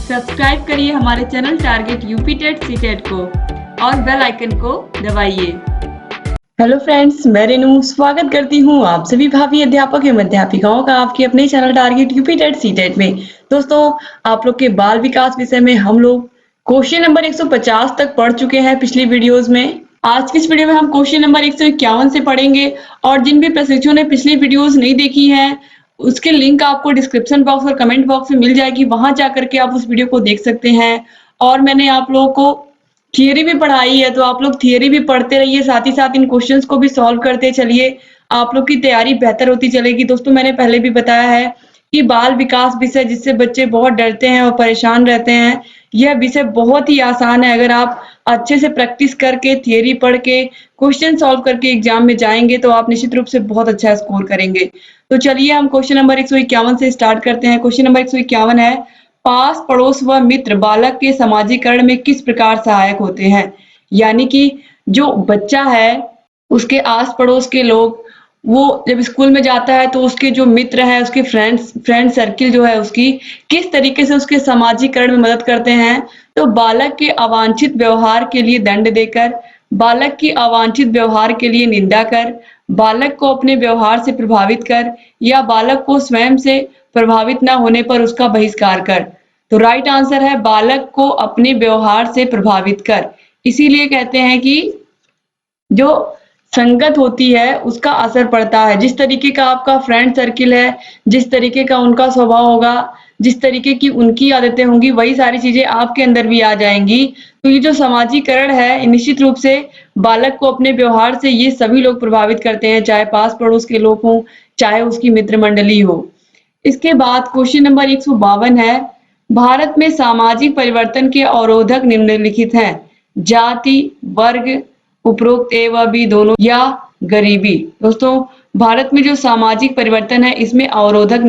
Subscribe करिए हमारे channel target UP TET CTET को और बेल आइकन को दबाइए। हेलो फ्रेंड्स, मैं रेनू स्वागत करती हूँ आप सभी भावी अध्यापक एवं अध्यापिकाओं का आपके अपने channel target UP TET CTET में। दोस्तों, आप लोग के बाल विकास विषय में हम लोग क्वेश्चन नंबर 150 तक पढ़ चुके हैं पिछली वीडियोस में। आज की इस वीडियो में हम क्वेश्चन नंबर 151 से पढ़ेंगे और जिन भी प्रशिक्षुओं ने पिछली वीडियोस नहीं देखी है उसके लिंक आपको डिस्क्रिप्शन बॉक्स और कमेंट बॉक्स में मिल जाएगी, वहां जाकर के आप उस वीडियो को देख सकते हैं। और मैंने आप लोगों को थियरी भी पढ़ाई है, तो आप लोग थियरी भी पढ़ते रहिए, साथ ही साथ इन क्वेश्चंस को भी सॉल्व करते चलिए, आप लोग की तैयारी बेहतर होती चलेगी। दोस्तों, मैंने पहले भी बताया है कि बाल विकास विषय जिससे बच्चे बहुत डरते हैं और परेशान रहते हैं, यह विषय बहुत ही आसान है। अगर आप अच्छे से प्रैक्टिस करके, थियरी पढ़ के, क्वेश्चन सॉल्व करके एग्जाम में जाएंगे तो आप निश्चित रूप से बहुत अच्छा स्कोर करेंगे। तो चलिए हम क्वेश्चन नंबर 151 से स्टार्ट करते हैं। क्वेश्चन नंबर 151 है, पास पड़ोस व मित्र बालक के समाजीकरण में किस प्रकार सहायक होते हैं। यानी कि जो बच्चा है उसके आस पड़ोस के लोग, वो जब स्कूल में जाता है तो उसके जो मित्र है, उसके फ्रेंड सर्किल जो है उसकी, किस तरीके से उसके समाजीकरण में मदद करते हैं। तो बालक के अवांछित व्यवहार के लिए दंड देकर, बालक की अवांछित व्यवहार के लिए निंदा कर, बालक को अपने व्यवहार से प्रभावित कर, या बालक को स्वयं से प्रभावित न होने पर उसका बहिष्कार कर। तो राइट आंसर है बालक को अपने व्यवहार से प्रभावित कर। इसीलिए कहते हैं कि जो संगत होती है उसका असर पड़ता है। जिस तरीके का आपका फ्रेंड सर्किल है, जिस तरीके का उनका स्वभाव होगा, जिस तरीके की उनकी आदतें होंगी, वही सारी चीजें आपके अंदर भी आ जाएंगी। तो ये जो समाजीकरण है, निश्चित रूप से बालक को अपने व्यवहार से ये सभी लोग प्रभावित करते हैं, चाहे पास पड़ोस के लोग हों, चाहे उसकी मित्र मंडली हो। इसके बाद क्वेश्चन नंबर 152 है, भारत में सामाजिक परिवर्तन के अवरोधक निम्नलिखित हैं। जाति, वर्ग, उपरोक्त ए व बी दोनों, या गरीबी। दोस्तों, भारत में जो सामाजिक परिवर्तन है इसमें अवरोधक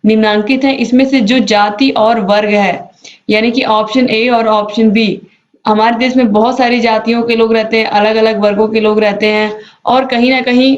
निम्नांकित है। इसमें से जो जाति और वर्ग है, यानी कि ऑप्शन ए और ऑप्शन बी। हमारे देश में बहुत सारी जातियों के लोग रहते हैं, अलग अलग वर्गों के लोग रहते हैं, और कहीं ना कहीं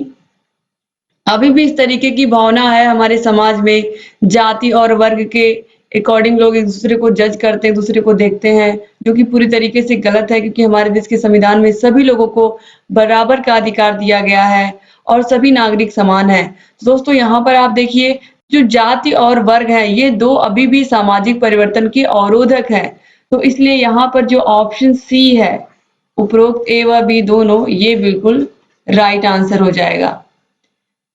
अभी भी इस तरीके की भावना है हमारे समाज में। जाति और वर्ग के अकॉर्डिंग लोग एक दूसरे को जज करते हैं, एक दूसरे को देखते हैं, जो कि पूरी तरीके से गलत है, क्योंकि हमारे देश के संविधान में सभी लोगों को बराबर का अधिकार दिया गया है और सभी नागरिक समान है। दोस्तों, यहाँ पर आप देखिए, जो जाति और वर्ग है ये दो अभी भी सामाजिक परिवर्तन के अवरोधक है। तो इसलिए यहाँ पर जो ऑप्शन सी है, उपरोक्त ए व बी दोनों, ये बिल्कुल राइट आंसर हो जाएगा।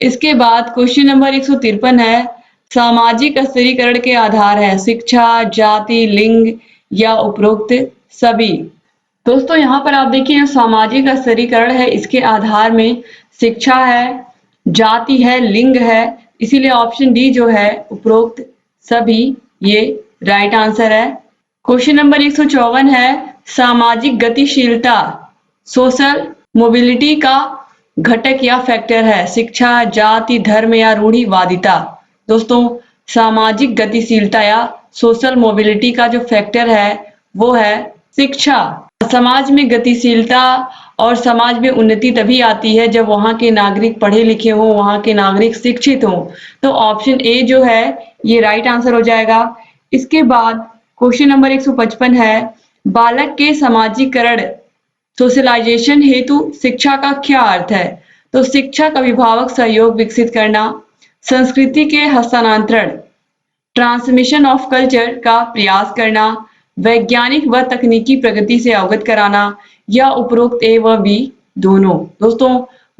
इसके बाद क्वेश्चन नंबर 153 है, सामाजिक स्तरीकरण के आधार है शिक्षा, जाति, लिंग, या उपरोक्त सभी। दोस्तों, यहाँ पर आप देखिए, जो सामाजिक स्तरीकरण है इसके आधार में शिक्षा है, जाति है, लिंग है, इसीलिए ऑप्शन डी जो है उपरोक्त सभी, ये राइट आंसर है। क्वेश्चन नंबर 154 है, सामाजिक गतिशीलता सोशल मोबिलिटी का घटक या फैक्टर है। शिक्षा, जाति, धर्म, या रूढ़िवादिता। दोस्तों, सामाजिक गतिशीलता या सोशल मोबिलिटी का जो फैक्टर है वो है शिक्षा। समाज में गतिशीलता और समाज में उन्नति तभी आती है जब वहां के नागरिक पढ़े लिखे हों, वहां के नागरिक शिक्षित हों। तो ऑप्शन ए जो है ये राइट आंसर हो जाएगा। इसके बाद क्वेश्चन नंबर 155 है, बालक के समाजीकरण सोशलाइजेशन हेतु शिक्षा का क्या अर्थ है। तो शिक्षा का अभिभावक सहयोग विकसित करना, संस्कृति के हस्तांतरण, ट्रांसमिशन ऑफ कल्चर का प्रयास करना, वैज्ञानिक व तकनीकी प्रगति से अवगत कराना, या उपरोक्त ए व बी दोनों। दोस्तों,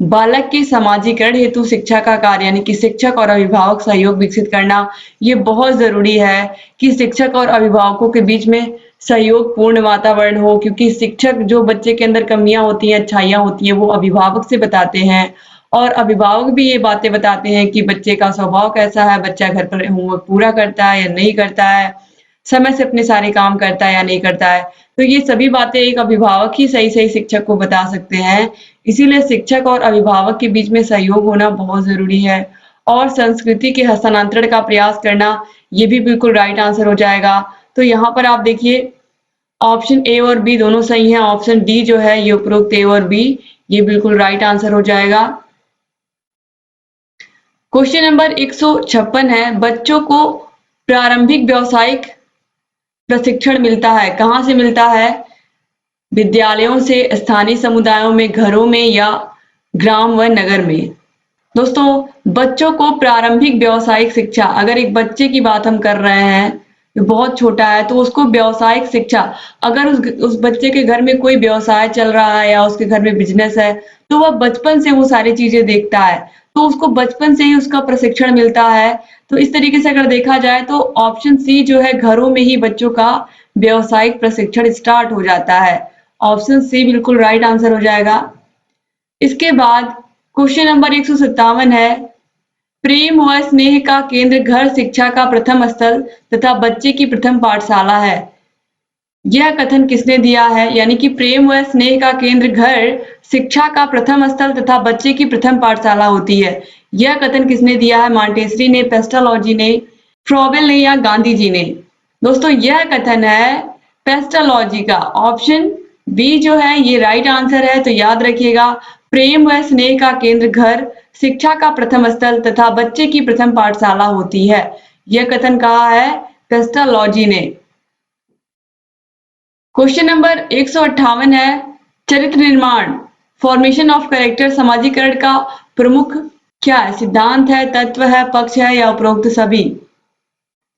बालक के समाजीकरण हेतु शिक्षा का कार्य, यानी कि शिक्षक और अभिभावक सहयोग विकसित करना, ये बहुत जरूरी है कि शिक्षक और अभिभावकों के बीच में सहयोग पूर्ण वातावरण हो, क्योंकि शिक्षक जो बच्चे के अंदर कमियां होती हैं, अच्छाइयां होती हैं, वो अभिभावक से बताते हैं, और अभिभावक भी ये बातें बताते हैं कि बच्चे का स्वभाव कैसा है, बच्चा घर पर होमवर्क पूरा करता है या नहीं करता है, समय से अपने सारे काम करता है या नहीं करता है। तो ये सभी बातें एक अभिभावक ही सही सही शिक्षक को बता सकते हैं। इसीलिए शिक्षक और अभिभावक के बीच में सहयोग होना बहुत जरूरी है। और संस्कृति के हस्तांतरण का प्रयास करना, ये भी बिल्कुल राइट आंसर हो जाएगा। तो यहाँ पर आप देखिए, ऑप्शन ए और बी दोनों सही हैं। ऑप्शन डी जो है ये उपरोक्त ए और बी, ये बिल्कुल राइट आंसर हो जाएगा। क्वेश्चन नंबर 156 है, बच्चों को प्रारंभिक व्यावसायिक प्रशिक्षण मिलता है। कहाँ से मिलता है? विद्यालयों से, स्थानीय समुदायों में, घरों में या ग्राम व नगर में। दोस्तों, बच्चों को प्रारंभिक व्यावसायिक शिक्षा, अगर एक बच्चे की बात हम कर रहे हैं जो बहुत छोटा है, तो उसको व्यावसायिक शिक्षा, अगर उस बच्चे के घर में कोई व्यवसाय चल रहा है या उसके घर में बिजनेस है, तो वह बचपन से वो सारी चीजें देखता है, तो उसको बचपन से ही उसका प्रशिक्षण मिलता है। तो इस तरीके से अगर देखा जाए तो ऑप्शन सी जो है, घरों में ही बच्चों का व्यावसायिक प्रशिक्षण स्टार्ट हो जाता है। ऑप्शन सी बिल्कुल राइट आंसर हो जाएगा। इसके बाद क्वेश्चन नंबर 157 है, प्रेम व स्नेह का केंद्र घर शिक्षा का प्रथम स्थल तथा बच्चे की प्रथम पाठशाला है। यह कथन किसने दिया है? यानी कि प्रेम व स्नेह का केंद्र घर शिक्षा का प्रथम स्थल तथा बच्चे की प्रथम पाठशाला होती है। यह कथन किसने दिया है? मॉन्टेसरी ने, पेस्टालॉजी ने, फ्रॉबेल ने या गांधी जी ने? दोस्तों, यह कथन है पेस्टालॉजी का। ऑप्शन बी जो है ये राइट आंसर है। तो याद रखिएगा, प्रेम व स्नेह का केंद्र घर शिक्षा का प्रथम स्थल तथा बच्चे की प्रथम पाठशाला होती है। यह कथन कहा है पेस्टालॉजी ने। क्वेश्चन नंबर 158 है, चरित्र निर्माण, फॉर्मेशन ऑफ कैरेक्टर, समाजीकरण का प्रमुख क्या है? सिद्धांत है, तत्व है, पक्ष है या उपरोक्त सभी?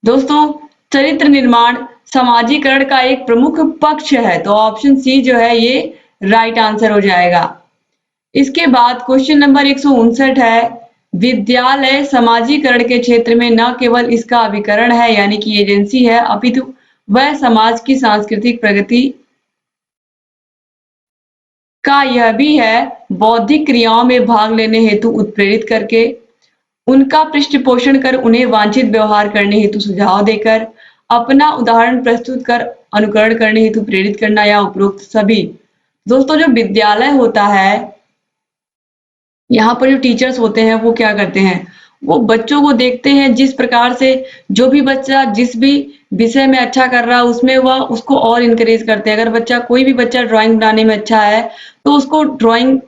दोस्तों, चरित्र निर्माण समाजीकरण का एक प्रमुख पक्ष है। तो ऑप्शन सी जो है ये राइट आंसर हो जाएगा। इसके बाद क्वेश्चन नंबर 159 है, विद्यालय समाजीकरण के क्षेत्र में न केवल इसका अभिकरण है यानी कि एजेंसी है, अपितु वह समाज की सांस्कृतिक प्रगति का यह भी है, बौद्धिक क्रियाओं में भाग लेने हेतु उत्प्रेरित करके, उनका पृष्ठपोषण कर उन्हें वांछित व्यवहार करने हेतु सुझाव देकर, अपना उदाहरण प्रस्तुत कर अनुकरण करने हेतु प्रेरित करना या उपरोक्त सभी। दोस्तों, जो विद्यालय होता है, यहाँ पर जो टीचर्स होते हैं वो क्या करते हैं? वो बच्चों को देखते हैं, जिस प्रकार से जो भी बच्चा जिस भी विषय में अच्छा कर रहा है उसमें वह उसको और इनकरेज करते हैं। अगर बच्चा कोई भी बच्चा ड्राइंग बनाने में अच्छा है तो उसको ड्राइंग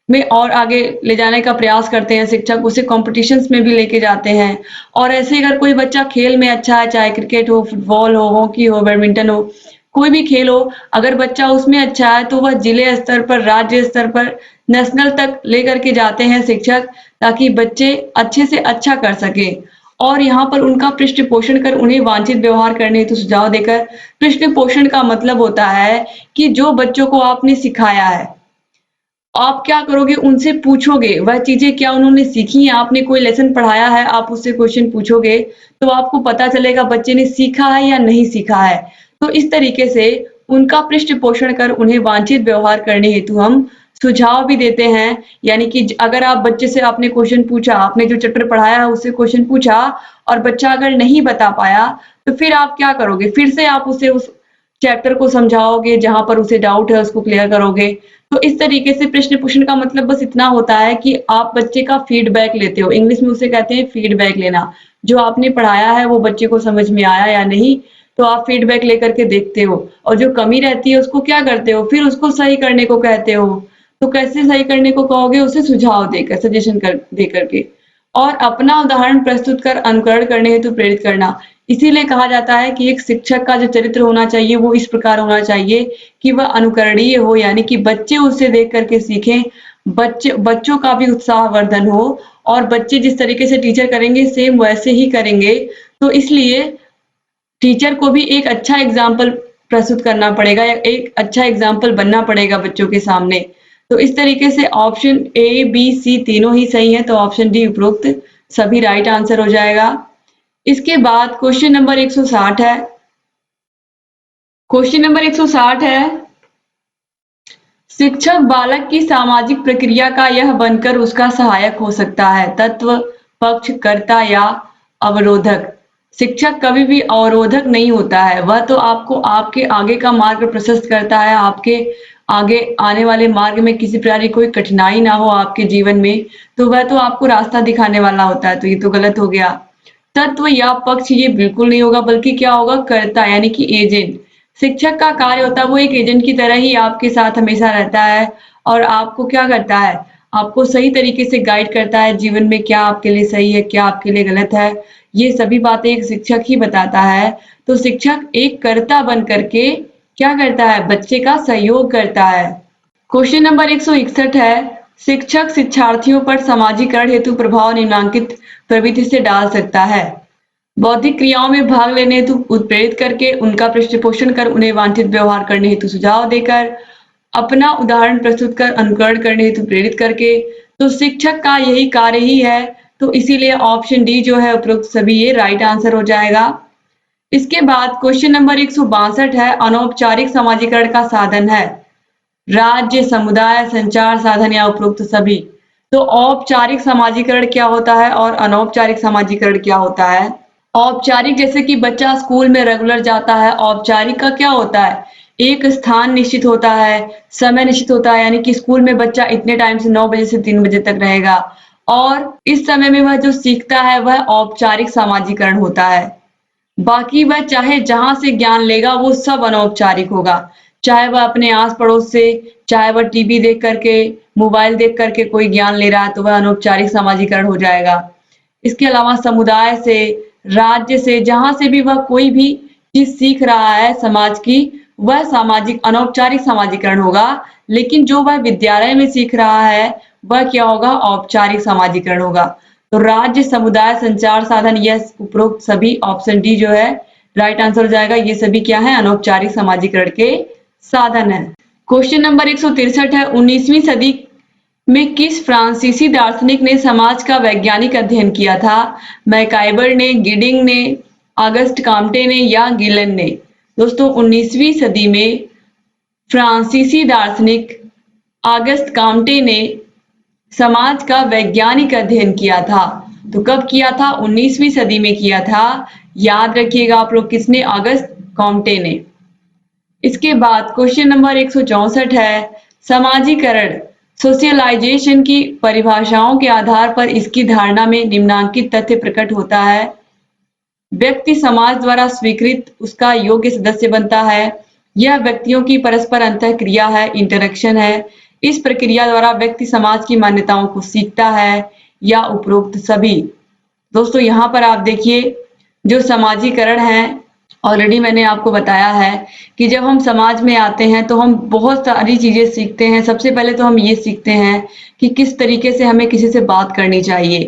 में और आगे ले जाने का प्रयास करते हैं शिक्षक, उसे कॉम्पिटिशन्स में भी लेके जाते हैं। और ऐसे अगर कोई बच्चा खेल में अच्छा है, चाहे क्रिकेट हो, फुटबॉल हो, हॉकी हो, बैडमिंटन हो, कोई भी खेल हो, अगर बच्चा उसमें अच्छा है तो वह जिले स्तर पर, राज्य स्तर पर, नेशनल तक लेकर के जाते हैं शिक्षक, ताकि बच्चे अच्छे से अच्छा कर सके। और यहाँ पर उनका पृष्ठ पोषण कर उन्हें वांछित व्यवहार करने हेतु सुझाव देकर, पृष्ठ पोषण का मतलब होता है कि जो बच्चों को आपने सिखाया है, आप क्या करोगे? उनसे पूछोगे वह चीजें क्या उन्होंने सीखी हैं। आपने कोई लेसन पढ़ाया है, आप उससे क्वेश्चन पूछोगे तो आपको पता चलेगा बच्चे ने सीखा है या नहीं सीखा है। तो इस तरीके से उनका पृष्ठ पोषण कर उन्हें वांछित व्यवहार करने हेतु हम सुझाव भी देते हैं। यानी कि अगर आप बच्चे से आपने क्वेश्चन पूछा, आपने जो चैप्टर पढ़ाया है उससे क्वेश्चन पूछा और बच्चा अगर नहीं बता पाया, तो फिर आप क्या करोगे? फिर से आप उसे उस चैप्टर को समझाओगे, जहां पर उसे डाउट है उसको क्लियर करोगे। तो इस तरीके से प्रश्न पोषण का मतलब बस इतना होता है कि आप बच्चे का फीडबैक लेते हो। इंग्लिश में उसे कहते हैं फीडबैक लेना। जो आपने पढ़ाया है वो बच्चे को समझ में आया या नहीं, तो आप फीडबैक लेकर के देखते हो, और जो कमी रहती है उसको क्या करते हो? फिर उसको सही करने को कहते हो। तो कैसे सही करने को कहोगे? उसे सुझाव देकर, सजेशन कर दे करके, और अपना उदाहरण प्रस्तुत कर अनुकरण करने हेतु प्रेरित करना। इसीलिए कहा जाता है कि एक शिक्षक का जो चरित्र होना चाहिए वो इस प्रकार होना चाहिए कि वह अनुकरणीय हो, यानी कि बच्चे उससे देख करके सीखें, बच्चों का भी उत्साहवर्धन हो, और बच्चे जिस तरीके से टीचर करेंगे सेम वैसे ही करेंगे। तो इसलिए टीचर को भी एक अच्छा एग्जाम्पल प्रस्तुत करना पड़ेगा, या एक अच्छा एग्जाम्पल बनना पड़ेगा बच्चों के सामने। तो इस तरीके से ऑप्शन ए, बी, सी तीनों ही सही है। तो ऑप्शन डी उपरोक्त सभी राइट आंसर हो जाएगा। इसके बाद क्वेश्चन नंबर 160 है। क्वेश्चन नंबर 160 है, शिक्षक बालक की सामाजिक प्रक्रिया का यह बनकर उसका सहायक हो सकता है। तत्व, पक्ष, कर्ता या अवरोधक? शिक्षक कभी भी अवरोधक नहीं होता है, वह तो आपको आपके आगे का मार्ग प्रशस्त करता है। आपके आगे आने वाले मार्ग में किसी प्रकार की कोई कठिनाई ना हो आपके जीवन में, तो वह तो आपको रास्ता दिखाने वाला होता है। तो ये तो गलत हो गया। तत्व या पक्ष ये बिल्कुल नहीं होगा, बल्कि क्या होगा? कर्ता, यानी कि एजेंट। शिक्षक का कार्य होता है वो एक एजेंट की तरह ही आपके साथ हमेशा रहता है, और आपको क्या करता है? आपको सही तरीके से गाइड करता है जीवन में, क्या आपके लिए सही है, क्या आपके लिए गलत है, ये सभी बातें एक शिक्षक ही बताता है। तो शिक्षक एक कर्ता बन करके क्या करता है, बच्चे का सहयोग करता है। क्वेश्चन नंबर 161 है, शिक्षक शिक्षार्थियों पर समाजीकरण हेतु प्रभाव निम्नलिखित प्रवृत्ति से डाल सकता है। बौद्धिक क्रियाओं में भाग लेने हेतु उत्प्रेरित करके, उनका पृष्ठपोषण कर उन्हें वांछित व्यवहार करने हेतु सुझाव देकर, अपना उदाहरण प्रस्तुत कर अनुकरण करने हेतु प्रेरित करके। तो शिक्षक का यही कार्य ही है, तो इसीलिए ऑप्शन डी जो है उपरोक्त सभी ये राइट आंसर हो जाएगा। इसके बाद क्वेश्चन नंबर 162 है, अनौपचारिक समाजीकरण का साधन है राज्य, समुदाय, संचार साधन या उपरोक्त सभी। तो औपचारिक समाजीकरण क्या होता है और अनौपचारिक समाजीकरण क्या होता है। औपचारिक जैसे कि बच्चा स्कूल में रेगुलर जाता है, औपचारिक का क्या होता है, एक स्थान निश्चित होता है, समय निश्चित होता है, यानी कि स्कूल में बच्चा इतने टाइम से 9 बजे से 3 बजे तक रहेगा और इस समय में वह जो सीखता है वह औपचारिक समाजीकरण होता है। बाकी वह चाहे जहां से ज्ञान लेगा वो सब अनौपचारिक होगा, चाहे वह अपने आस पड़ोस से, चाहे वह टीवी देख करके, मोबाइल देख करके कोई ज्ञान ले रहा है तो वह अनौपचारिक समाजीकरण हो जाएगा। इसके अलावा समुदाय से, राज्य से, जहां से भी वह कोई भी चीज सीख रहा है समाज की, वह सामाजिक अनौपचारिक समाजीकरण होगा। लेकिन जो वह विद्यालय में सीख रहा है वह क्या होगा, औपचारिक समाजीकरण होगा। तो राज्य, समुदाय, संचार साधन, यह उपरोक्त सभी ऑप्शन डी जो है राइट आंसर हो जाएगा। ये सभी क्या है, अनौपचारिक समाजीकरण के साधन है। क्वेश्चन नंबर 163 है, 19वीं सदी में किस फ्रांसीसी दार्शनिक ने समाज का वैज्ञानिक अध्ययन किया था। मैकाइबर ने, गिडिंग ने, ऑगस्ट काम्टे ने या गिलन ने। दोस्तों 19वीं सदी में फ्रांसीसी दार्शनिक ऑगस्ट काम्टे ने समाज का वैज्ञानिक अध्ययन किया था। तो कब किया था, 19वीं सदी में किया था। याद रखिएगा आप लोग, किसने, ऑगस्ट काम्टे ने। इसके बाद क्वेश्चन नंबर 164 है, समाजीकरण सोशलाइजेशन की परिभाषाओं के आधार पर इसकी धारणा में निम्नलिखित तथ्य प्रकट होता है। व्यक्ति समाज द्वारा स्वीकृत उसका योग्य सदस्य बनता है। यह व्यक्तियों की परस्पर अंतःक्रिया है, इंटरेक्शन है। इस प्रक्रिया द्वारा व्यक्ति समाज की मान्यताओं को सीखता है या उपरोक्त सभी। दोस्तों यहाँ पर आप देखिए, जो समाजीकरण है, ऑलरेडी मैंने आपको बताया है कि जब हम समाज में आते हैं तो हम बहुत सारी चीजें सीखते हैं। सबसे पहले तो हम ये सीखते हैं कि किस तरीके से हमें किसी से बात करनी चाहिए,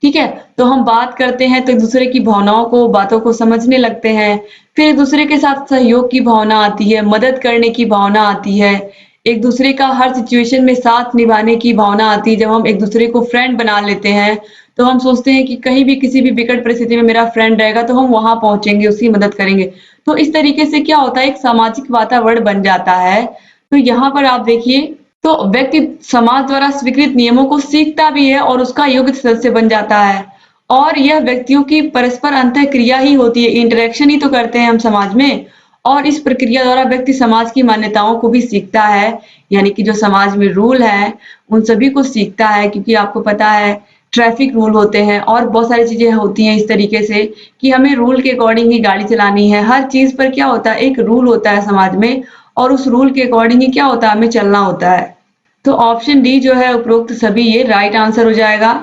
ठीक है। तो हम बात करते हैं तो एक दूसरे की भावनाओं को, बातों को समझने लगते हैं। फिर एक दूसरे के साथ सहयोग की भावना आती है, मदद करने की भावना आती है, एक दूसरे का हर सिचुएशन में साथ निभाने की भावना आती है। जब हम एक दूसरे को फ्रेंड बना लेते हैं तो हम सोचते हैं कि कहीं भी किसी भी विकट परिस्थिति में मेरा फ्रेंड रहेगा तो हम वहां पहुंचेंगे, उसकी मदद करेंगे। तो इस तरीके से क्या होता है, एक सामाजिक वातावरण बन जाता है। तो यहाँ पर आप देखिए, तो व्यक्ति समाज द्वारा स्वीकृत नियमों को सीखता भी है और उसका योग्य सदस्य बन जाता है। और यह व्यक्तियों की परस्पर अंतःक्रिया ही होती है, इंटरेक्शन ही तो करते हैं हम समाज में। और इस प्रक्रिया द्वारा व्यक्ति समाज की मान्यताओं को भी सीखता है, यानी कि जो समाज में रूल है उन सभी को सीखता है। क्योंकि आपको पता है ट्रैफिक रूल होते हैं और बहुत सारी चीजें होती हैं इस तरीके से कि हमें रूल के अकॉर्डिंग ही गाड़ी चलानी है। हर चीज पर क्या होता है, एक रूल होता है समाज में और उस रूल के अकॉर्डिंग ही क्या होता है, हमें चलना होता है। तो ऑप्शन डी जो है उपरोक्त सभी ये राइट आंसर हो जाएगा।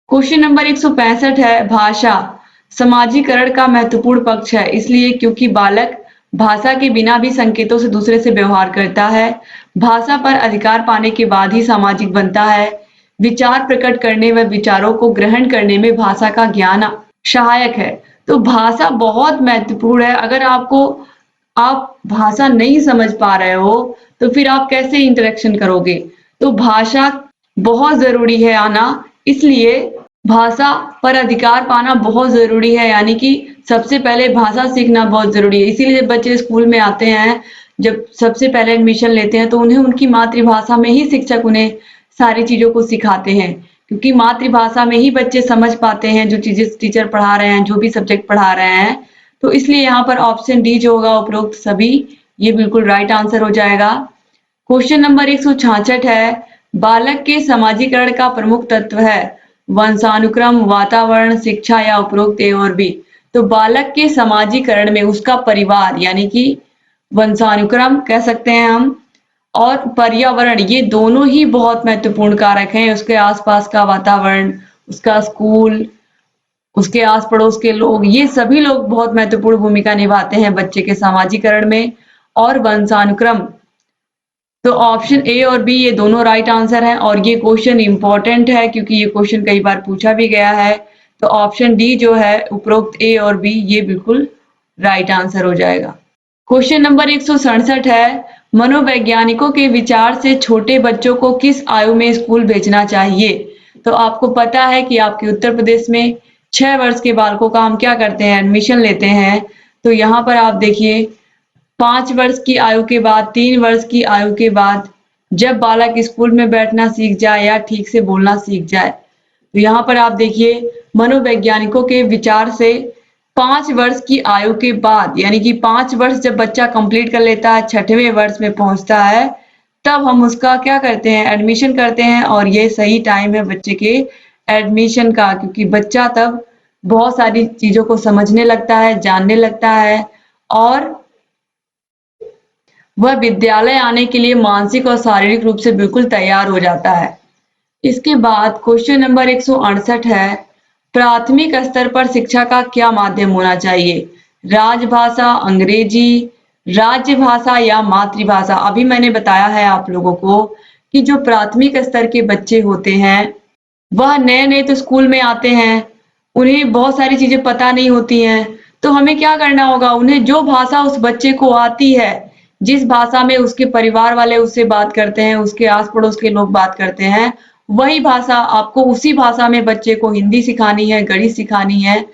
क्वेश्चन नंबर 165 है, भाषा समाजीकरण का महत्वपूर्ण पक्ष है इसलिए क्योंकि बालक भाषा के बिना भी संकेतों से दूसरे से व्यवहार करता है। भाषा पर अधिकार पाने के बाद ही सामाजिक बनता है। विचार प्रकट करने व विचारों को ग्रहण करने में भाषा का ज्ञान सहायक है। तो भाषा बहुत महत्वपूर्ण है। अगर आप भाषा नहीं समझ पा रहे हो तो फिर आप कैसे इंटरेक्शन करोगे। तो भाषा बहुत जरूरी है आना, इसलिए भाषा पर अधिकार पाना बहुत जरूरी है। यानी कि सबसे पहले भाषा सीखना बहुत जरूरी है। इसीलिए जब बच्चे स्कूल में आते हैं, जब सबसे पहले एडमिशन लेते हैं तो उन्हें उनकी मातृभाषा में ही शिक्षक उन्हें सारी चीजों को सिखाते हैं। क्योंकि मातृभाषा में ही बच्चे समझ पाते हैं जो चीजें टीचर पढ़ा रहे हैं, जो भी सब्जेक्ट पढ़ा रहे हैं। तो इसलिए यहाँ पर ऑप्शन डी जो होगा उपरोक्त सभी, ये बिल्कुल राइट आंसर हो जाएगा। क्वेश्चन नंबर 166 है, बालक के समाजीकरण का प्रमुख तत्व है वंशानुक्रम, वातावरण, शिक्षा या उपरोक्त ए और बी। तो बालक के समाजीकरण में उसका परिवार यानी कि वंशानुक्रम कह सकते हैं हम, और पर्यावरण, ये दोनों ही बहुत महत्वपूर्ण कारक हैं। उसके आसपास का वातावरण, उसका स्कूल, उसके आस पड़ोस के लोग, ये सभी लोग बहुत महत्वपूर्ण भूमिका निभाते हैं बच्चे के सामाजिकरण में। और वंशानुक्रम, तो ऑप्शन ए और बी ये दोनों राइट आंसर हैं और ये क्वेश्चन इंपॉर्टेंट है क्योंकि ये क्वेश्चन कई बार पूछा भी गया है। तो ऑप्शन डी जो है उपरोक्त ए और बी ये बिल्कुल राइट आंसर हो जाएगा। क्वेश्चन नंबर 167 है, मनोवैज्ञानिकों के विचार से छोटे बच्चों को किस आयु में स्कूल भेजना चाहिए? तो आपको पता है कि आपके उत्तर प्रदेश में 6 वर्ष के बालकों का हम क्या करते हैं, एडमिशन लेते हैं। तो यहाँ पर आप देखिए 5 वर्ष की आयु के बाद, 3 वर्ष की आयु के बाद, जब बालक स्कूल में बैठना सीख जाए या ठीक से बोलना सीख जाए। तो यहाँ पर आप देखिए मनोवैज्ञानिकों के विचार से 5 वर्ष की आयु के बाद, यानी कि 5 वर्ष जब बच्चा कंप्लीट कर लेता है, 6वें वर्ष में पहुंचता है, तब हम उसका क्या करते हैं, एडमिशन करते हैं। और ये सही टाइम है बच्चे के एडमिशन का, क्योंकि बच्चा तब बहुत सारी चीजों को समझने लगता है, जानने लगता है और वह विद्यालय आने के लिए मानसिक और शारीरिक रूप से बिल्कुल तैयार हो जाता है। इसके बाद क्वेश्चन नंबर 168 है, प्राथमिक स्तर पर शिक्षा का क्या माध्यम होना चाहिए? राजभाषा, अंग्रेजी, राज्य भाषा या मातृभाषा? अभी मैंने बताया है आप लोगों को कि जो प्राथमिक स्तर के बच्चे होते हैं वह नए नए तो स्कूल में आते हैं, उन्हें बहुत सारी चीजें पता नहीं होती हैं। तो हमें क्या करना होगा, उन्हें जो भाषा उस बच्चे को आती है, जिस भाषा में उसके परिवार वाले उससे बात करते हैं, उसके आस पड़ोस के लोग बात करते हैं, वही भाषा आपको, उसी भाषा में बच्चे को हिंदी सिखानी है, गणित सिखानी है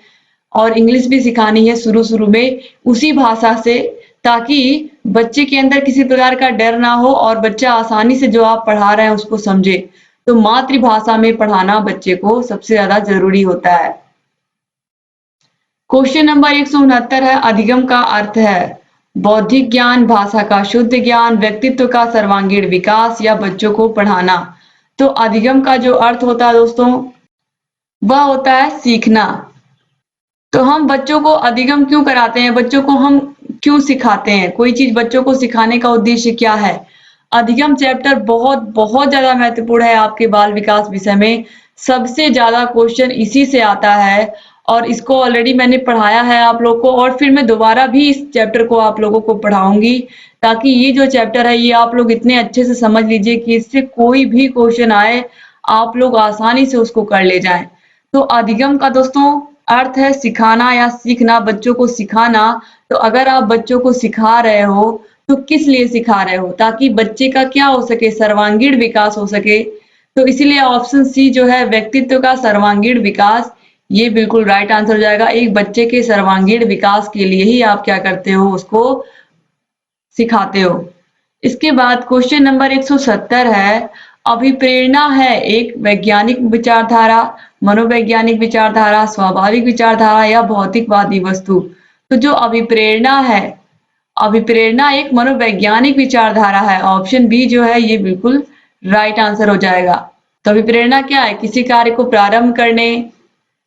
और इंग्लिश भी सिखानी है शुरू शुरू में उसी भाषा से, ताकि बच्चे के अंदर किसी प्रकार का डर ना हो और बच्चा आसानी से जो आप पढ़ा रहे हैं उसको समझे। तो मातृभाषा में पढ़ाना बच्चे को सबसे ज्यादा जरूरी होता है। क्वेश्चन नंबर 169 है, अधिगम का अर्थ है बौद्धिक ज्ञान, भाषा का शुद्ध ज्ञान, व्यक्तित्व का सर्वांगीण विकास या बच्चों को पढ़ाना। तो अधिगम का जो अर्थ होता है दोस्तों, वह होता है सीखना। तो हम बच्चों को अधिगम क्यों कराते हैं, बच्चों को हम क्यों सिखाते हैं, कोई चीज बच्चों को सिखाने का उद्देश्य क्या है? अधिगम चैप्टर बहुत बहुत ज्यादा महत्वपूर्ण है आपके बाल विकास विषय में। सबसे ज्यादा क्वेश्चन इसी से आता है और इसको ऑलरेडी मैंने पढ़ाया है आप लोग को, और फिर मैं दोबारा भी इस चैप्टर को आप लोगों को पढ़ाऊंगी, ताकि ये जो चैप्टर है ये आप लोग इतने अच्छे से समझ लीजिए कि इससे कोई भी क्वेश्चन आए आप लोग आसानी से उसको कर ले जाएं। तो अधिगम का दोस्तों अर्थ है सिखाना या सीखना, बच्चों को सिखाना। तो अगर आप बच्चों को सिखा रहे हो तो किस लिए सिखा रहे हो, ताकि बच्चे का क्या हो सके, सर्वांगीण विकास हो सके। तो इसीलिए ऑप्शन सी जो है व्यक्तित्व का सर्वांगीण विकास, ये बिल्कुल राइट आंसर हो जाएगा। एक बच्चे के सर्वांगीण विकास के लिए ही आप क्या करते हो, उसको सिखाते हो। इसके बाद क्वेश्चन नंबर 170 है, अभिप्रेरणा है एक वैज्ञानिक विचारधारा, मनोवैज्ञानिक विचारधारा, स्वाभाविक विचारधारा या भौतिकवादी वस्तु? तो जो अभिप्रेरणा है, अभिप्रेरणा एक मनोवैज्ञानिक विचारधारा है। ऑप्शन बी जो है ये बिल्कुल राइट आंसर हो जाएगा। तो अभिप्रेरणा क्या है, किसी कार्य को प्रारंभ करने,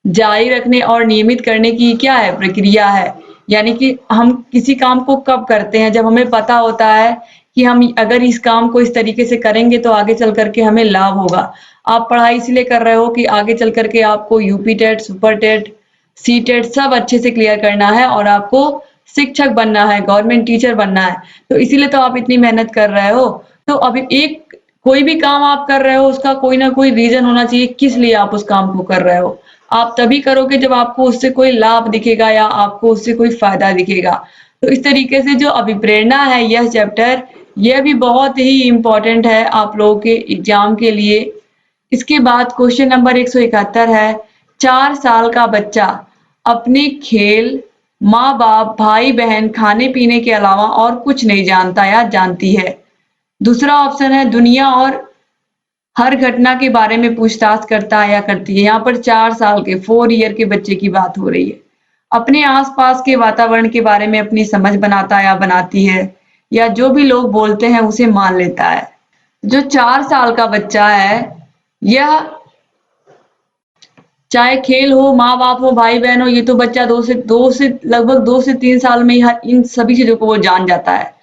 जारी रखने और नियमित करने की क्या है, प्रक्रिया है। यानी कि हम किसी काम को कब करते हैं, जब हमें पता होता है कि हम अगर इस काम को इस तरीके से करेंगे तो आगे चल करके हमें लाभ होगा। आप पढ़ाई इसलिए कर रहे हो कि आगे चल करके आपको UP TET, super TET, CTET सब अच्छे से क्लियर करना है और आपको शिक्षक बनना है, गवर्नमेंट टीचर बनना है। तो इसीलिए तो आप इतनी मेहनत कर रहे हो। तो अभी एक कोई भी काम आप कर रहे हो उसका कोई ना कोई रीजन होना चाहिए किस लिए आप उस काम को कर रहे हो। आप तभी करोगे जब आपको उससे कोई लाभ दिखेगा या आपको उससे कोई फायदा दिखेगा। तो इस तरीके से जो अभिप्रेरणा है यह चैप्टर, यह भी बहुत ही इंपॉर्टेंट है आप लोगों के एग्जाम के लिए। इसके बाद क्वेश्चन नंबर 171 है, 4 साल का बच्चा अपने खेल, माँ बाप, भाई बहन, खाने पीने के अलावा और कुछ नहीं जानता या जानती है। दूसरा ऑप्शन है दुनिया और हर घटना के बारे में पूछताछ करता है या करती है। यहाँ पर 4 साल के 4 ईयर के बच्चे की बात हो रही है। अपने आसपास के वातावरण के बारे में अपनी समझ बनाता है या बनाती है, या जो भी लोग बोलते हैं उसे मान लेता है। जो 4 साल का बच्चा है यह चाहे खेल हो, माँ बाप हो, भाई बहन हो, ये तो बच्चा लगभग 2 से 3 साल में इन सभी चीजों को वो जान जाता है।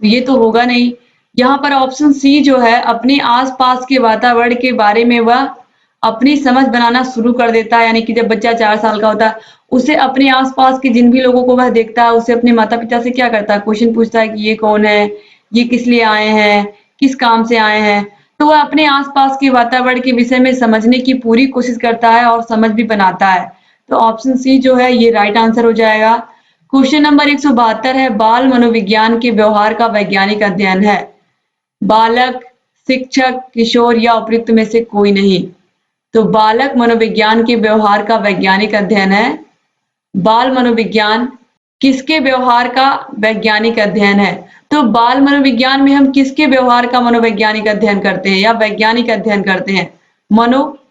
ये तो होगा नहीं। यहाँ पर ऑप्शन सी जो है अपने आसपास के वातावरण के बारे में वह अपनी समझ बनाना शुरू कर देता है, यानी कि जब बच्चा 4 साल का होता है, उसे अपने आस-पास के जिन भी लोगों को वह देखता है, उसे अपने माता-पिता से क्या करता है, क्वेश्चन पूछता है कि ये कौन है? ये किस लिए आए हैं? किस काम से आए हैं? तो वह अपने आस-पास के वातावरण के विषय में समझने की पूरी कोशिश करता है और समझ भी बनाता है। तो ऑप्शन सी जो है ये राइट आंसर हो जाएगा। क्वेश्चन नंबर 172 है, बाल मनोविज्ञान के व्यवहार का वैज्ञानिक अध्ययन है। बालक, शिक्षक, किशोर या उपयुक्त में से कोई नहीं। तो बालक मनोविज्ञान के व्यवहार का वैज्ञानिक अध्ययन है। बाल मनोविज्ञान किसके व्यवहार का वैज्ञानिक अध्ययन है? तो बाल मनोविज्ञान में हम किसके व्यवहार का मनोवैज्ञानिक अध्ययन करते हैं या वैज्ञानिक अध्ययन करते हैं?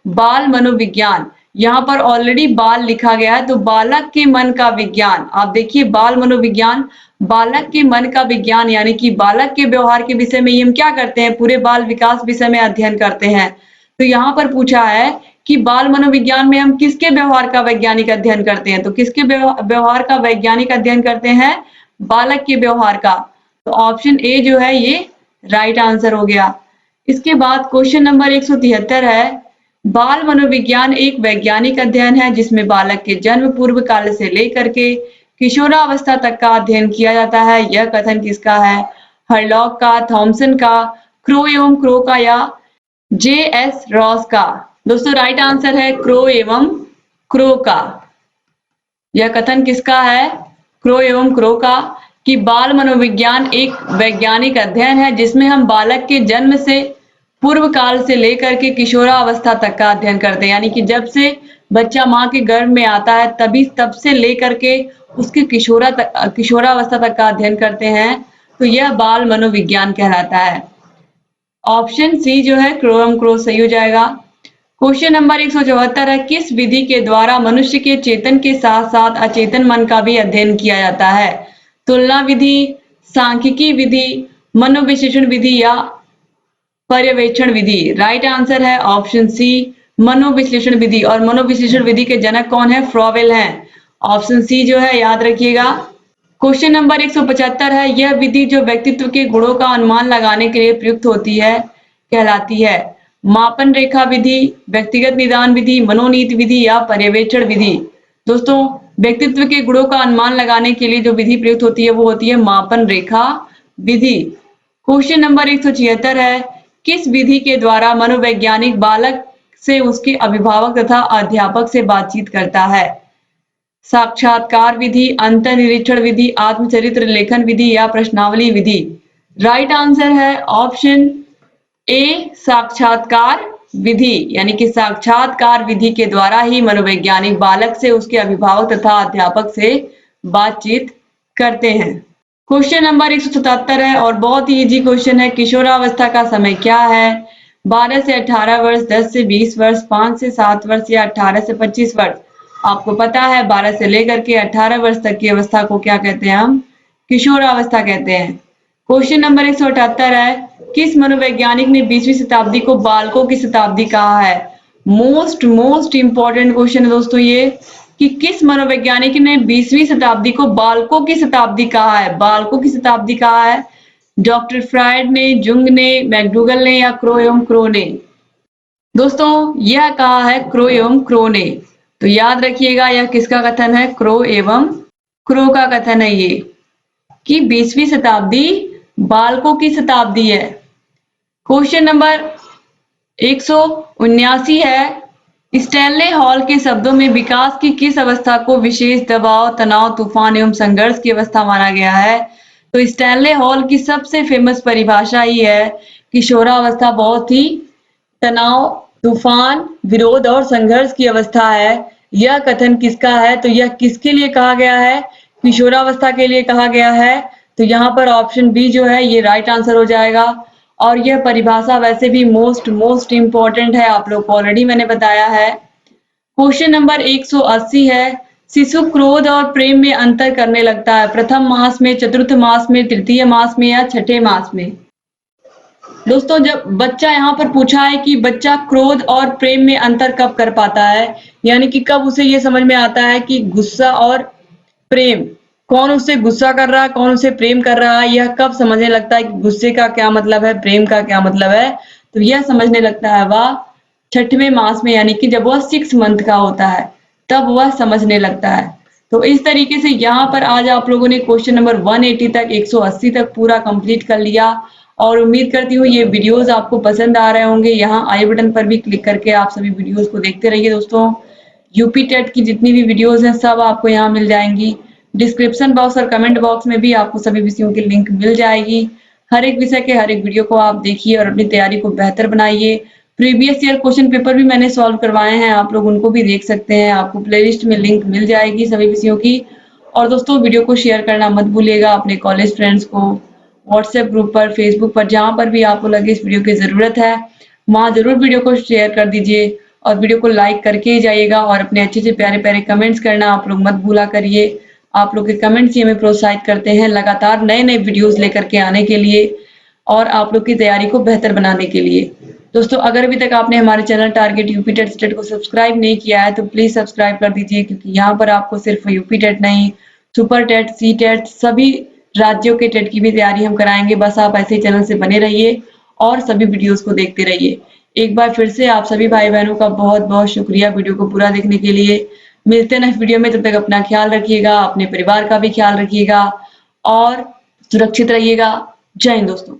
बाल मनोविज्ञान, यहाँ पर ऑलरेडी बाल लिखा गया है, तो बालक के मन का विज्ञान। आप देखिए बाल मनोविज्ञान, बालक के मन का विज्ञान, यानी कि बालक के व्यवहार के विषय में ये हम क्या करते हैं, पूरे बाल विकास विषय में अध्ययन करते हैं। तो यहाँ पर पूछा है कि बाल मनोविज्ञान में हम किसके व्यवहार का वैज्ञानिक अध्ययन करते हैं? तो किसके व्यवहार का वैज्ञानिक अध्ययन करते हैं? बालक के व्यवहार का। तो ऑप्शन ए जो है ये राइट आंसर हो गया। इसके बाद क्वेश्चन नंबर 173 है, बाल मनोविज्ञान एक वैज्ञानिक अध्ययन है जिसमें बालक के जन्म पूर्व काल से लेकर के किशोरावस्था तक का अध्ययन किया जाता है। यह कथन किसका है? हरलॉक का, थॉमसन का, क्रो एवं क्रो का या जे.एस. रॉस का? दोस्तों राइट आंसर है क्रो एवं क्रो का। यह कथन किसका है? क्रो एवं क्रो का, कि बाल मनोविज्ञान एक वैज्ञानिक अध्ययन है जिसमें हम बालक के जन्म से पूर्व काल से लेकर के किशोरावस्था तक का अध्ययन करते हैं, यानी कि जब से बच्चा माँ के गर्भ में आता है तब से लेकर के उसके किशोरावस्था तक का अध्ययन करते हैं। तो यह बाल मनोविज्ञान कहलाता है। ऑप्शन सी जो है क्रो एवं क्रो सही हो जाएगा। क्वेश्चन नंबर 174 है, किस विधि के द्वारा मनुष्य के चेतन के साथ साथ अचेतन मन का भी अध्ययन किया जाता है? तुलना विधि, सांख्यिकी विधि, मनोविश्लेषण विधि या पर्यवेक्षण विधि? राइट आंसर है ऑप्शन सी मनोविश्लेषण विधि। और मनोविश्लेषण विधि के जनक कौन है? फ्रॉवेल हैं। ऑप्शन सी जो है याद रखिएगा। क्वेश्चन नंबर 175 है, यह विधि जो व्यक्तित्व के गुणों का अनुमान लगाने के लिए प्रयुक्त होती है कहलाती है? मापन रेखा विधि, व्यक्तिगत निदान विधि, मनोनीत विधि या पर्यवेक्षण विधि? दोस्तों व्यक्तित्व के गुणों का अनुमान लगाने के लिए जो विधि प्रयुक्त होती है वो होती है मापन रेखा विधि। क्वेश्चन नंबर 176 है, किस विधि के द्वारा मनोवैज्ञानिक बालक से उसके अभिभावक तथा अध्यापक से बातचीत करता है? साक्षात्कार विधि, अंतर्निरीक्षण विधि, आत्मचरित्र लेखन विधि या प्रश्नावली विधि? राइट आंसर है ऑप्शन ए साक्षात्कार विधि, यानी कि साक्षात्कार विधि के द्वारा ही मनोवैज्ञानिक बालक से उसके अभिभावक तथा अध्यापक से बातचीत करते हैं। क्वेश्चन नंबर 177 है और बहुत ही इजी क्वेश्चन है, किशोरावस्था का समय क्या है? 12 से 18 वर्ष, 10 से 20 वर्ष, 5 से 7 वर्ष या 18 से 25 वर्ष? आपको पता है 12 से लेकर के 18 वर्ष तक की अवस्था को क्या कहते हैं? हम किशोरावस्था कहते हैं। क्वेश्चन नंबर 178 है, किस मनोवैज्ञानिक ने 20वीं शताब्दी को बालकों की शताब्दी कहा है? मोस्ट इंपॉर्टेंट क्वेश्चन है दोस्तों ये, कि किस मनोवैज्ञानिक ने 20वीं शताब्दी को बालकों की शताब्दी कहा है? बालकों की शताब्दी कहा है डॉक्टर फ्रायड ने, जुंग ने, मैकडूगल ने या क्रो एवं क्रो ने? दोस्तों यह कहा है क्रो एवं क्रो ने। तो याद रखिएगा यह किसका कथन है? क्रो एवं क्रो का कथन है ये, कि 20वीं शताब्दी बालकों की शताब्दी है। क्वेश्चन नंबर 179 है, स्टैनले हॉल के शब्दों में विकास की किस अवस्था को विशेष दबाव, तनाव, तूफान एवं संघर्ष की अवस्था माना गया है? तो स्टैनले हॉल की सबसे फेमस परिभाषा ही है किशोरावस्था बहुत ही तनाव, तूफान, विरोध और संघर्ष की अवस्था है। यह कथन किसका है? तो यह किसके लिए कहा गया है? किशोरावस्था के लिए कहा गया है। तो यहाँ पर ऑप्शन बी जो है ये राइट आंसर हो जाएगा। और यह परिभाषा वैसे भी मोस्ट इंपॉर्टेंट है, आप लोग को ऑलरेडी मैंने बताया है। क्वेश्चन नंबर 180 है, शिशु क्रोध और प्रेम में अंतर करने लगता है? प्रथम मास में, चतुर्थ मास में, तृतीय मास में या छठे मास में? दोस्तों जब बच्चा यहाँ पर पूछा है कि बच्चा क्रोध और प्रेम में अंतर कब कर पाता है, यानी कि कब उसे ये समझ में आता है कि गुस्सा और प्रेम, कौन उससे गुस्सा कर रहा है, कौन उसे प्रेम कर रहा है, यह कब समझने लगता है कि गुस्से का क्या मतलब है, प्रेम का क्या मतलब है? तो यह समझने लगता है वह छठवें मास में यानी कि जब वह 6 मंथ का होता है तब वह समझने लगता है। तो इस तरीके से यहाँ पर आज आप लोगों ने क्वेश्चन नंबर 180 तक 180 तक पूरा कंप्लीट कर लिया और उम्मीद करती हूँ ये वीडियोस आपको पसंद आ रहे होंगे। यहाँ आई बटन पर भी क्लिक करके आप सभी वीडियोस को देखते रहिए दोस्तों। यूपी टेट की जितनी भी वीडियोस हैं सब आपको यहाँ मिल जाएंगी। डिस्क्रिप्शन बॉक्स और कमेंट बॉक्स में भी आपको सभी विषयों की लिंक मिल जाएगी। हर एक विषय के हर एक वीडियो को आप देखिए और अपनी तैयारी को बेहतर बनाइए। प्रीवियस ईयर क्वेश्चन पेपर भी मैंने सॉल्व करवाए हैं, आप लोग उनको भी देख सकते हैं। आपको प्लेलिस्ट में लिंक मिल जाएगी सभी विषयों की। और दोस्तों वीडियो को शेयर करना मत भूलिएगा अपने कॉलेज फ्रेंड्स को, व्हाट्सएप ग्रुप पर, फेसबुक पर, जहाँ पर भी आपको लगे इस वीडियो की ज़रूरत है वहाँ ज़रूर वीडियो को शेयर कर दीजिए और वीडियो को लाइक करके ही जाइएगा। और अपने अच्छे से प्यारे प्यारे कमेंट्स करना आप लोग मत भूला करिए। आप लोग के कमेंट्स ही हमें प्रोत्साहित करते हैं लगातार नए नए वीडियोस लेकर के आने के लिए और आप लोग की तैयारी को बेहतर बनाने के लिए। दोस्तों अगर अभी तक आपने हमारे channel target UP TET state को सब्सक्राइब नहीं किया है तो प्लीज सब्सक्राइब कर दीजिए, क्योंकि यहाँ पर आपको सिर्फ यूपी टेट नहीं, सुपर टेट, सी टेट, सभी राज्यों के टेट की भी तैयारी हम कराएंगे। बस आप ऐसे चैनल से बने रहिए और सभी वीडियोस को देखते रहिए। एक बार फिर से आप सभी भाई बहनों का बहुत बहुत शुक्रिया वीडियो को पूरा देखने के लिए। मिलते हैं नेक्स्ट वीडियो में, तब तक अपना ख्याल रखिएगा, अपने परिवार का भी ख्याल रखिएगा और सुरक्षित रहिएगा। जय हिंद दोस्तों।